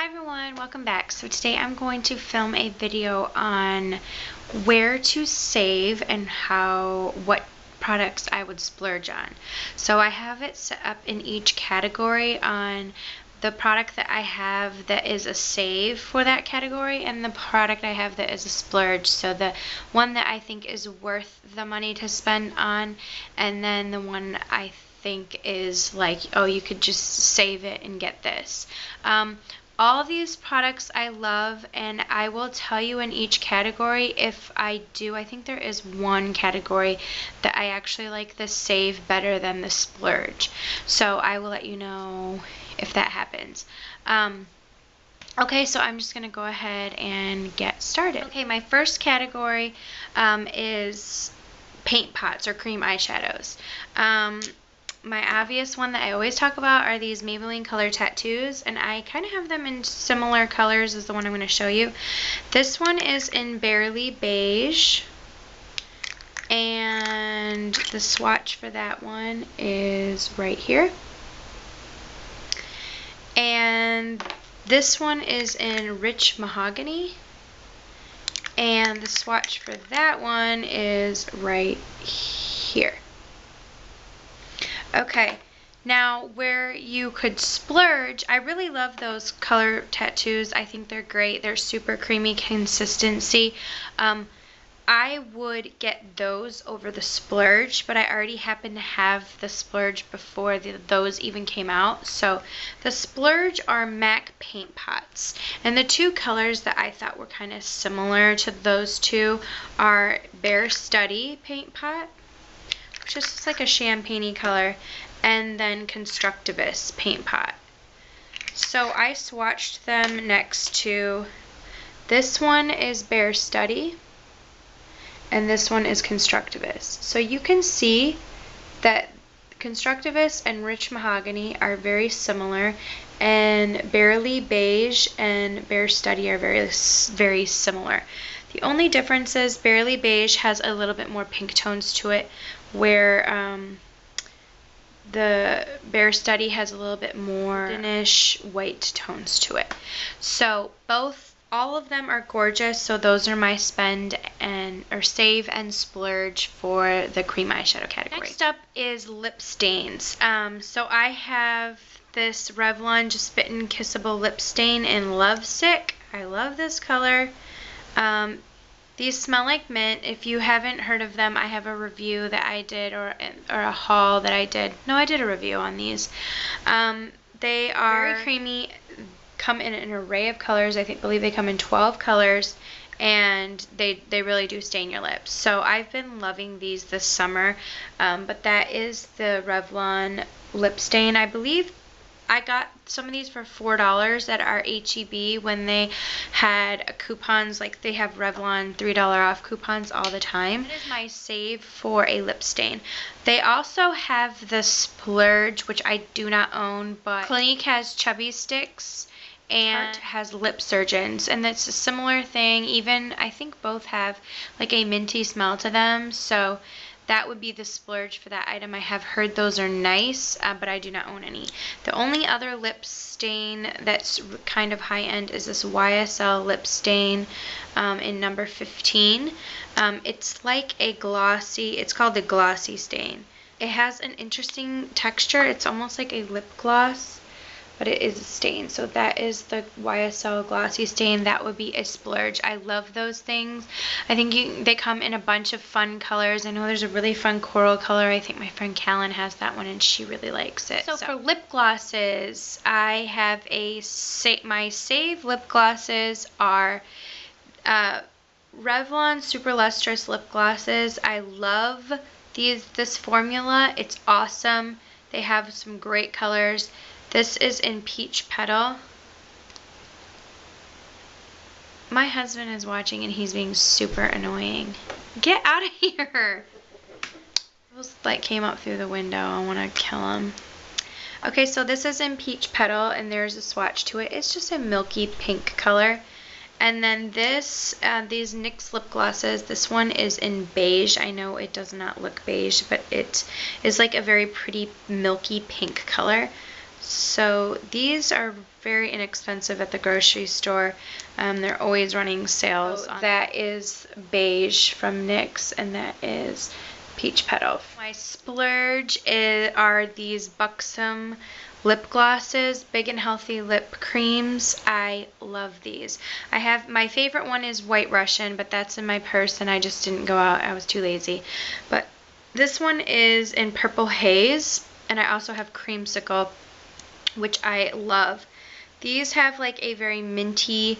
Hi everyone, welcome back. So today I'm going to film a video on where to save and what products I would splurge on. So I have it set up in each category on the product that I have that is a save for that category and the product I have that is a splurge. So the one that I think is worth the money to spend on, and then the one I think is like, oh, you could just save it and get this. All of these products I love, and I will tell you in each category if I do. I think there is one category that I actually like the save better than the splurge. So I will let you know if that happens. Okay, so I'm just going to go ahead and get started. Okay, my first category is paint pots or cream eyeshadows. My obvious one that I always talk about are these Maybelline color tattoos, and I kind of have them in similar colors as the one I'm going to show you. This one is in Barely Beige, and the swatch for that one is right here. And this one is in Rich Mahogany, and the swatch for that one is right here. Okay, now where you could splurge, I really love those color tattoos. I think they're great. They're super creamy consistency. I would get those over the splurge, but I already happen to have the splurge before those even came out. So the splurge are MAC paint pots, and the two colors that I thought were kind of similar to those two are Bare Study paint pot, which is like a champagne-y color, and then Constructivist paint pot. So I swatched them next to, this one is Bare Study, and this one is Constructivist. So you can see that Constructivist and Rich Mahogany are very similar, and Barely Beige and Bare Study are very similar. The only difference is Barely Beige has a little bit more pink tones to it, where the Bare Study has a little bit more greenish white tones to it. So all of them are gorgeous. So those are my save and splurge for the cream eyeshadow category. Next up is lip stains. So I have this Revlon Just Bitten Kissable Lip Stain in Lovesick. I love this color. These smell like mint. If you haven't heard of them, I have a review that I did, or a haul that I did. No, I did a review on these. They are very creamy, come in an array of colors. I believe they come in 12 colors, and they really do stain your lips. So I've been loving these this summer, but that is the Revlon lip stain. I believe I got some of these for $4 at our H-E-B when they had coupons, like they have Revlon $3 off coupons all the time. That is my save for a lip stain. They also have the splurge, which I do not own, but Clinique has Chubby Sticks and Tarte has Lip Surgeons, and that's a similar thing. Even I think both have like a minty smell to them, so that would be the splurge for that item. I have heard those are nice, but I do not own any. The only other lip stain that's kind of high-end is this YSL lip stain in number 15. It's like a glossy, it's called the glossy stain. It has an interesting texture. It's almost like a lip gloss, but it is a stain. So that is the YSL glossy stain. That would be a splurge. I love those things. I think they come in a bunch of fun colors. I know there's a really fun coral color. I think my friend Callan has that one and she really likes it. So for lip glosses, I have my save lip glosses are Revlon Super Lustrous lip glosses. I love this formula. It's awesome. They have some great colors. This is in Peach Petal. My husband is watching and he's being super annoying. Get out of here! Those like came up through the window. I want to kill him. Okay, so this is in Peach Petal, and there's a swatch to it. It's just a milky pink color. And then these NYX lip glosses, this one is in Beige. I know it does not look beige, but it is like a very pretty milky pink color. So these are very inexpensive at the grocery store. They're always running sales. That is Beige from NYX, and that is Peach Petal. My splurge are these Buxom lip glosses, Big and Healthy lip creams. I love these. I have, my favorite one is White Russian, but that's in my purse and I just didn't go out. I was too lazy. But this one is in Purple Haze, and I also have Creamsicle, which I love. These have like a very minty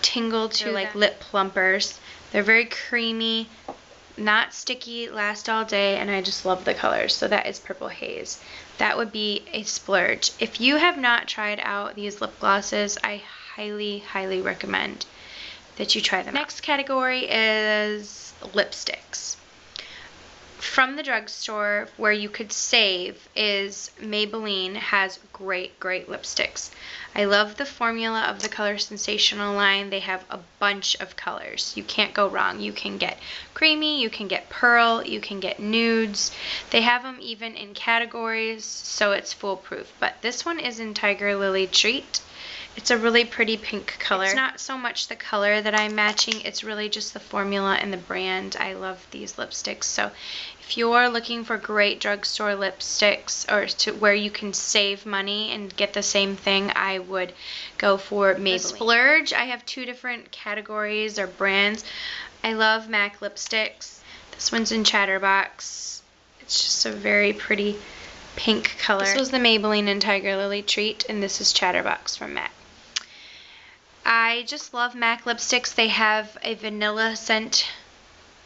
tingle to like lip plumpers. They're very creamy, not sticky, last all day, and I just love the colors. So that is Purple Haze. That would be a splurge. If you have not tried out these lip glosses, I highly, highly recommend that you try them out. Next category is lipsticks. From the drugstore, where you could save, is Maybelline has great lipsticks. I love the formula of the Color Sensational line. They have a bunch of colors. You can't go wrong. You can get creamy, you can get pearl, you can get nudes. They have them even in categories, so it's foolproof. But this one is in Tiger Lily Treat. It's a really pretty pink color. It's not so much the color that I'm matching, it's really just the formula and the brand. I love these lipsticks. So if you're looking for great drugstore lipsticks, or where you can save money and get the same thing, I would go for Maybelline. The splurge, I have two different categories or brands. I love MAC lipsticks. This one's in Chatterbox. It's just a very pretty pink color. This was the Maybelline and Tiger Lily Treat, and this is Chatterbox from MAC. I just love MAC lipsticks. They have a vanilla scent.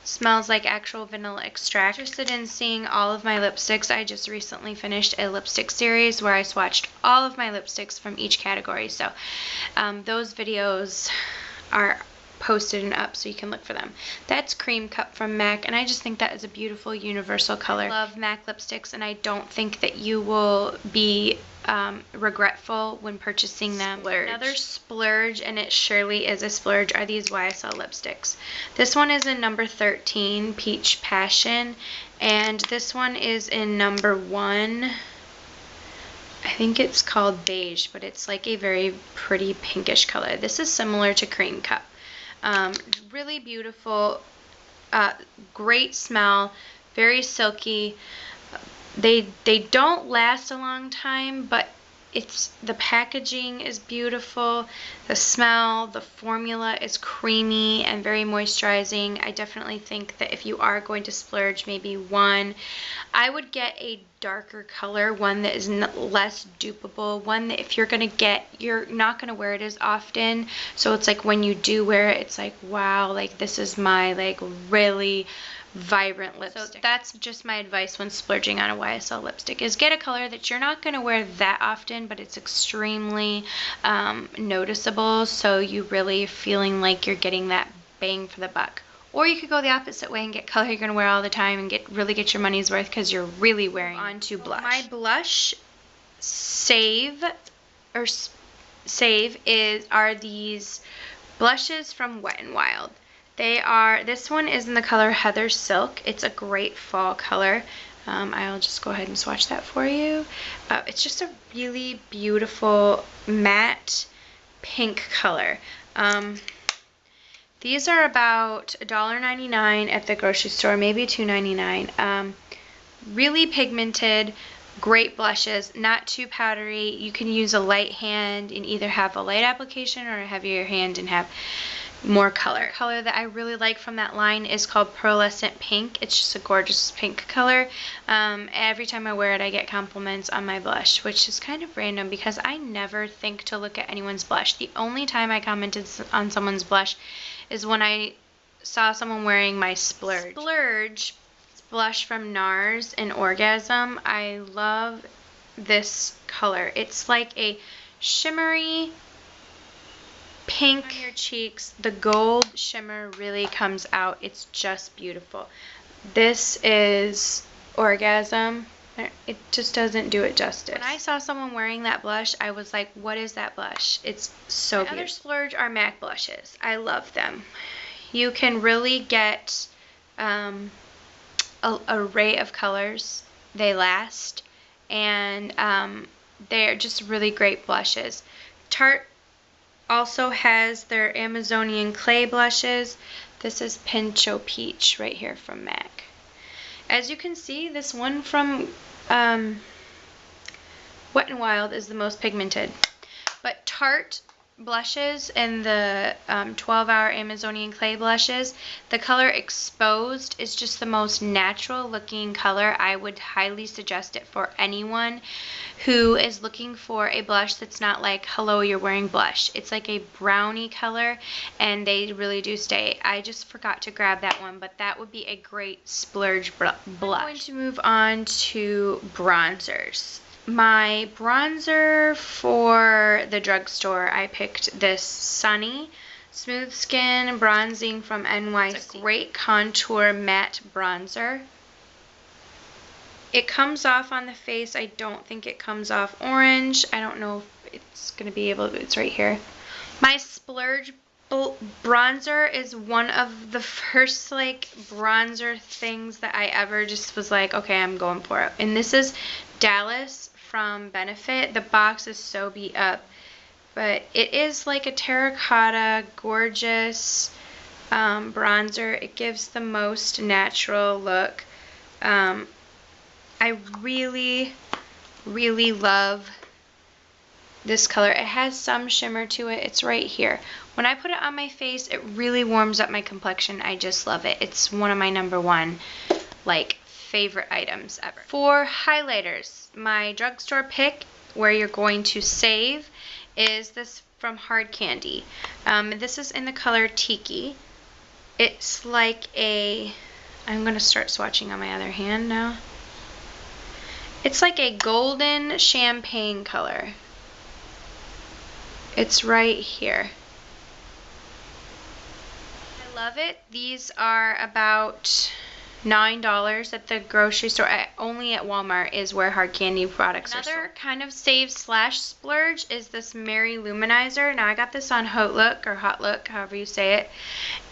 Smells like actual vanilla extract. Interested in seeing all of my lipsticks, I just recently finished a lipstick series where I swatched all of my lipsticks from each category. So those videos are posted and up so you can look for them. That's Cream Cup from MAC, and I just think that is a beautiful universal color. I love MAC lipsticks, and I don't think that you will be regretful when purchasing them. Splurge. Another splurge, and it surely is a splurge, are these YSL lipsticks. This one is in number 13, Peach Passion, and this one is in number 1. I think it's called Beige, but it's like a very pretty pinkish color. This is similar to Cream Cup. Really beautiful, great smell, very silky. They don't last a long time, but the packaging is beautiful, the smell, the formula is creamy and very moisturizing. I definitely think that if you are going to splurge, maybe one, I would get a darker color, one that is less dupeable, one that if you're going to get, you're not going to wear it as often, so it's like when you do wear it, it's like, wow, like this is my like really vibrant lipstick. So that's just my advice when splurging on a YSL lipstick, is get a color that you're not going to wear that often, but it's extremely noticeable, so you really feeling like you're getting that bang for the buck. Or you could go the opposite way and get color you're going to wear all the time and really get your money's worth because you're really wearing. On to blush. My blush save are these blushes from Wet n Wild. This one is in the color Heather Silk. It's a great fall color. I'll just go ahead and swatch that for you. It's just a really beautiful matte pink color. These are about $1.99 at the grocery store, maybe $2.99. Really pigmented, great blushes, not too powdery. You can use a light hand and either have a light application or a heavier hand and have more color. The color that I really like from that line is called Pearlescent Pink. It's just a gorgeous pink color. Every time I wear it, I get compliments on my blush, which is kind of random because I never think to look at anyone's blush. The only time I commented on someone's blush is when I saw someone wearing my Splurge. Splurge blush from NARS in Orgasm. I love this color. It's like a shimmery pink on your cheeks. The gold shimmer really comes out. It's just beautiful. This is Orgasm. It just doesn't do it justice. When I saw someone wearing that blush, I was like, what is that blush? It's so beautiful. My other splurge are MAC blushes. I love them. You can really get an array of colors. They last. And they're just really great blushes. Tarte also has their Amazonian clay blushes. This is Pincho Peach right here from MAC. As you can see, this one from Wet n Wild is the most pigmented. But Tarte blushes and the 12-hour Amazonian clay blushes, the color Exposed is just the most natural looking color. I would highly suggest it for anyone who is looking for a blush that's not like, hello, you're wearing blush. It's like a brownie color, and they really do stay. I just forgot to grab that one, but that would be a great splurge blush. I'm going to move on to bronzers. My bronzer for the drugstore, I picked this Sunny Smooth Skin Bronzing from NYC. It's a great contour matte bronzer. It comes off on the face. I don't think it comes off orange. I don't know if it's going to be able to, it's right here. My splurge bronzer is one of the first like bronzer things that I ever just was like, okay, I'm going for it. And this is Dallas from Benefit. The box is so beat up, but it is like a terracotta, gorgeous bronzer. It gives the most natural look. I really, really love this color. It has some shimmer to it. It's right here. When I put it on my face, it really warms up my complexion. I just love it. It's one of my #1 like favorite items ever. For highlighters, my drugstore pick where you're going to save is this from Hard Candy. This is in the color Tiki. It's like a, I'm going to start swatching on my other hand now. It's like a golden champagne color. It's right here. I love it. These are about $9 at the grocery store. Only at Walmart is where Hard Candy products are sold. Another kind of save slash splurge is this Mary Luminizer. Now I got this on Hautelook or Hautelook, however you say it.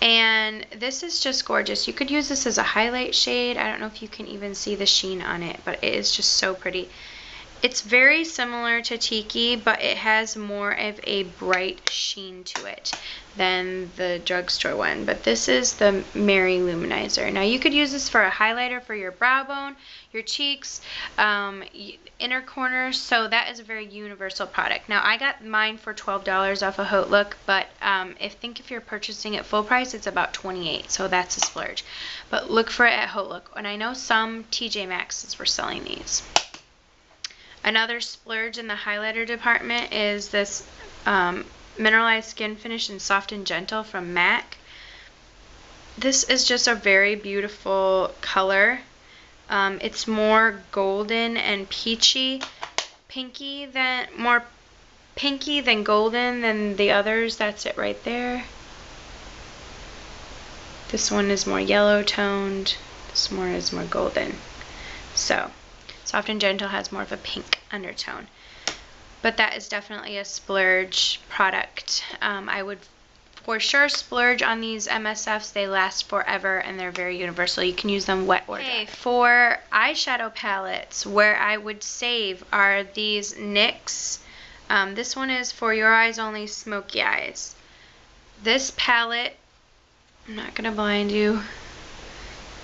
And this is just gorgeous. You could use this as a highlight shade. I don't know if you can even see the sheen on it, but it is just so pretty. It's very similar to Tiki, but it has more of a bright sheen to it than the drugstore one. But this is the Mary Luminizer. Now you could use this for a highlighter for your brow bone, your cheeks, inner corners, so that is a very universal product. Now I got mine for $12 off of Hautelook, but if you're purchasing it full price, it's about $28, so that's a splurge. But look for it at Hautelook, and I know some TJ Maxx's were selling these. Another splurge in the highlighter department is this Mineralized Skin Finish in Soft and Gentle from MAC. This is just a very beautiful color. It's more golden and peachy, more pinky than golden than the others. That's it right there. This one is more yellow toned. This one is more golden. So Soft and Gentle has more of a pink undertone. But that is definitely a splurge product. I would for sure splurge on these MSFs. They last forever and they're very universal. You can use them wet or dry. For eyeshadow palettes, where I would save are these NYX. This one is For Your Eyes Only Smoky Eyes. This palette, I'm not going to blind you,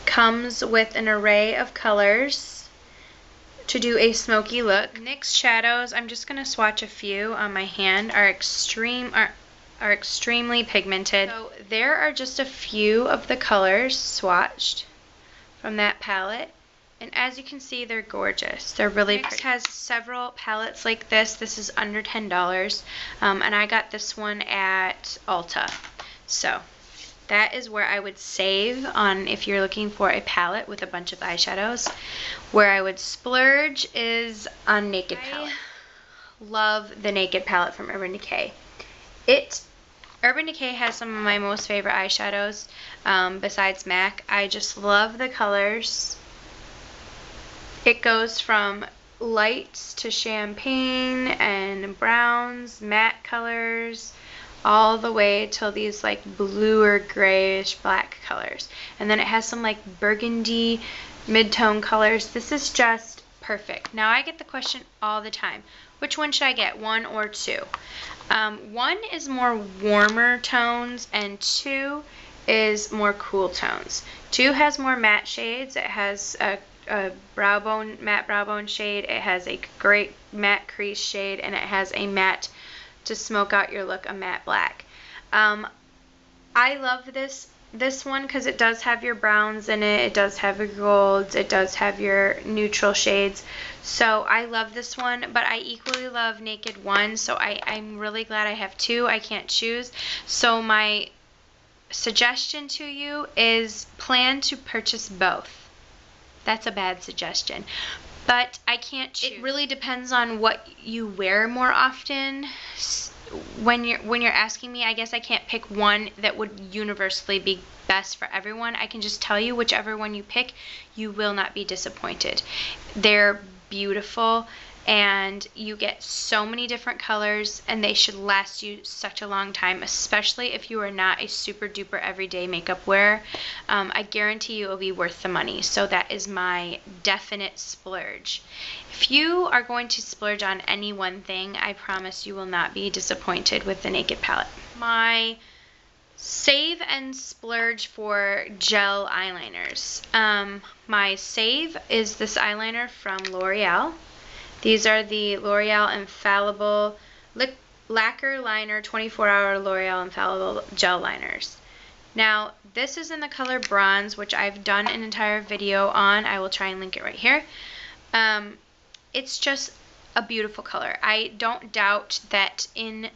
comes with an array of colors to do a smoky look. NYX shadows, I'm just going to swatch a few on my hand, are extremely pigmented. So there are just a few of the colors swatched from that palette, and as you can see, they're gorgeous. They're really pretty. NYX has several palettes like this. This is under $10, and I got this one at Ulta. So that is where I would save on if you're looking for a palette with a bunch of eyeshadows. Where I would splurge is on Naked palette. I love the Naked palette from Urban Decay. Urban Decay has some of my most favorite eyeshadows besides MAC. I just love the colors. It goes from lights to champagne and browns, matte colors, all the way till these like bluer grayish black colors, and then it has some like burgundy mid-tone colors. This is just perfect. Now I get the question all the time, which one should I get, 1 or 2? 1 is more warmer tones and 2 is more cool tones. 2 has more matte shades. It has a matte brow bone shade. It has a great matte crease shade, and it has a matte to smoke out your look, a matte black. I love this one because it does have your browns in it. It does have your golds. It does have your neutral shades. So I love this one, but I equally love Naked 1, so I'm really glad I have 2. I can't choose. So my suggestion to you is plan to purchase both. That's a bad suggestion, but I can't choose. It really depends on what you wear more often. When you're asking me, I guess I can't pick one that would universally be best for everyone. I can just tell you whichever one you pick, you will not be disappointed. They're beautiful, and you get so many different colors, and they should last you such a long time, especially if you are not a super duper everyday makeup wearer. I guarantee you it will be worth the money. So that is my definite splurge. If you are going to splurge on any one thing, I promise you will not be disappointed with the Naked palette. My save and splurge for gel eyeliners. My save is this eyeliner from L'Oreal. These are the L'Oreal Infallible Lacquer Liner 24-hour L'Oreal Infallible Gel Liners. Now, this is in the color bronze, which I've done an entire video on. I will try and link it right here. It's just a beautiful color. I don't doubt that in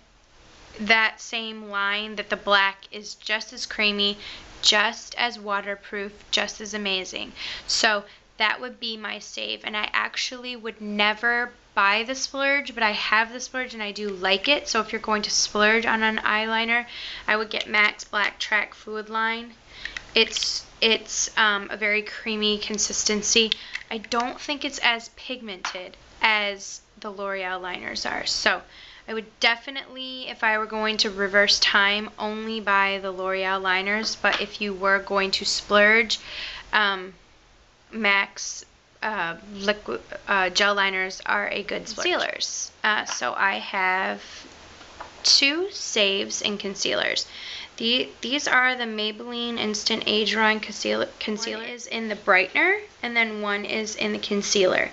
that same line that the black is just as creamy, just as waterproof, just as amazing. So that would be my save, and I actually would never buy the splurge, but I have the splurge and I do like it. So if you're going to splurge on an eyeliner, I would get MAC's Black Track Fluid Line. It's a very creamy consistency. I don't think it's as pigmented as the L'Oreal liners are. So I would definitely, if I were going to reverse time, only buy the L'Oreal liners. But if you were going to splurge, MAC's gel liners are a good splurge. Concealers. So I have 2 saves and concealers. These are the Maybelline Instant Age Drawing Concealer. One is in the brightener, and then one is in the concealer.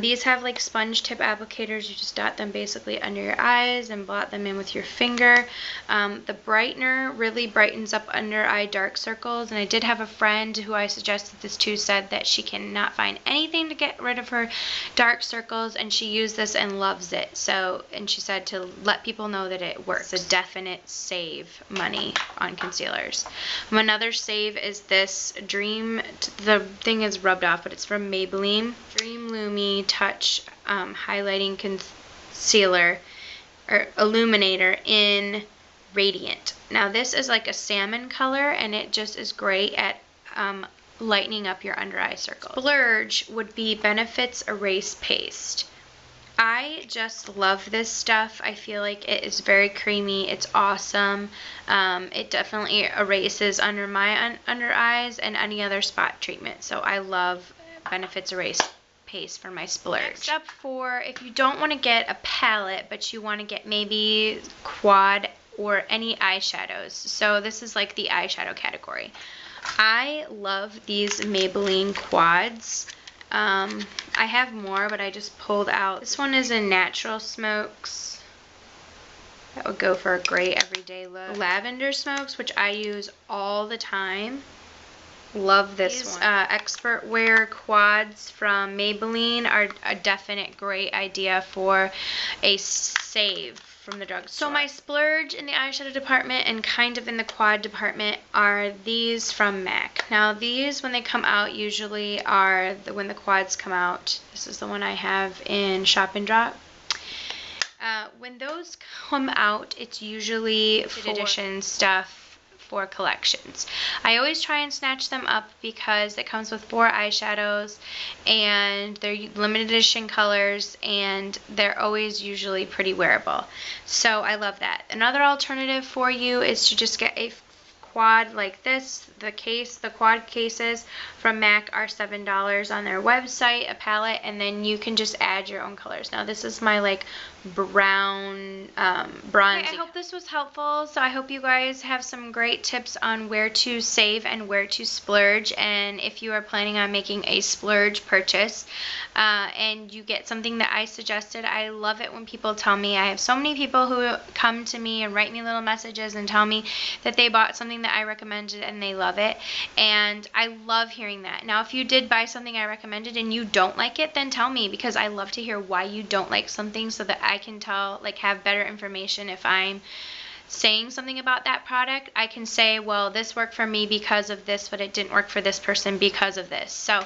These have like sponge tip applicators. You just dot them basically under your eyes and blot them in with your finger. The brightener really brightens up under eye dark circles, and I did have a friend who I suggested this to said that she cannot find anything to get rid of her dark circles, and she used this and loves it. So, and she said to let people know that it works. It's a definite save money on concealers. Another save is this the thing is rubbed off, but it's from Maybelline Dream Lumi Touch highlighting concealer or illuminator in Radiant. Now this is like a salmon color, and it just is great at lightening up your under eye circle. Splurge would be Benefit's Erase Paste. I just love this stuff. I feel like it is very creamy. It's awesome. It definitely erases under my under eyes and any other spot treatment. So I love Benefit's Erase Paste for my splurge. Next up, for if you don't want to get a palette, but you want to get maybe quad or any eyeshadows. So this is like the eyeshadow category. I love these Maybelline quads. I have more, but I just pulled out. This one is in Natural Smokes. That would go for a great everyday look. Lavender Smokes, which I use all the time. Love this one. Expert Wear quads from Maybelline are a definite great idea for a save from the drugstore. So my splurge in the eyeshadow department and kind of in the quad department are these from MAC. Now these, when they come out, usually are when the quads come out. This is the one I have in Shop and Drop. When those come out, it's usually for edition stuff for collections. I always try and snatch them up because it comes with 4 eyeshadows and they're limited edition colors, and they're always usually pretty wearable. So I love that. Another alternative for you is to just get a quad like this, the quad cases from MAC are $7 on their website, a palette, and then you can just add your own colors. Now this is my like brown, bronzy. Okay, I hope this was helpful. So I hope you guys have some great tips on where to save and where to splurge. And if you are planning on making a splurge purchase and you get something that I suggested, I love it when people tell me. I have so many people who come to me and write me little messages and tell me that they bought something that I recommended and they love it. And I love hearing that. Now, if you did buy something I recommended and you don't like it, then tell me, because I love to hear why you don't like something so that I can tell, like, have better information. If I'm saying something about that product, I can say, well, this worked for me because of this, but it didn't work for this person because of this. So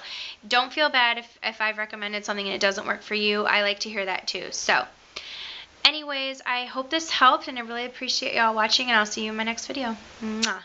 don't feel bad if I've recommended something and it doesn't work for you. I like to hear that too. So anyways, I hope this helped, and I really appreciate y'all watching, and I'll see you in my next video. Mwah.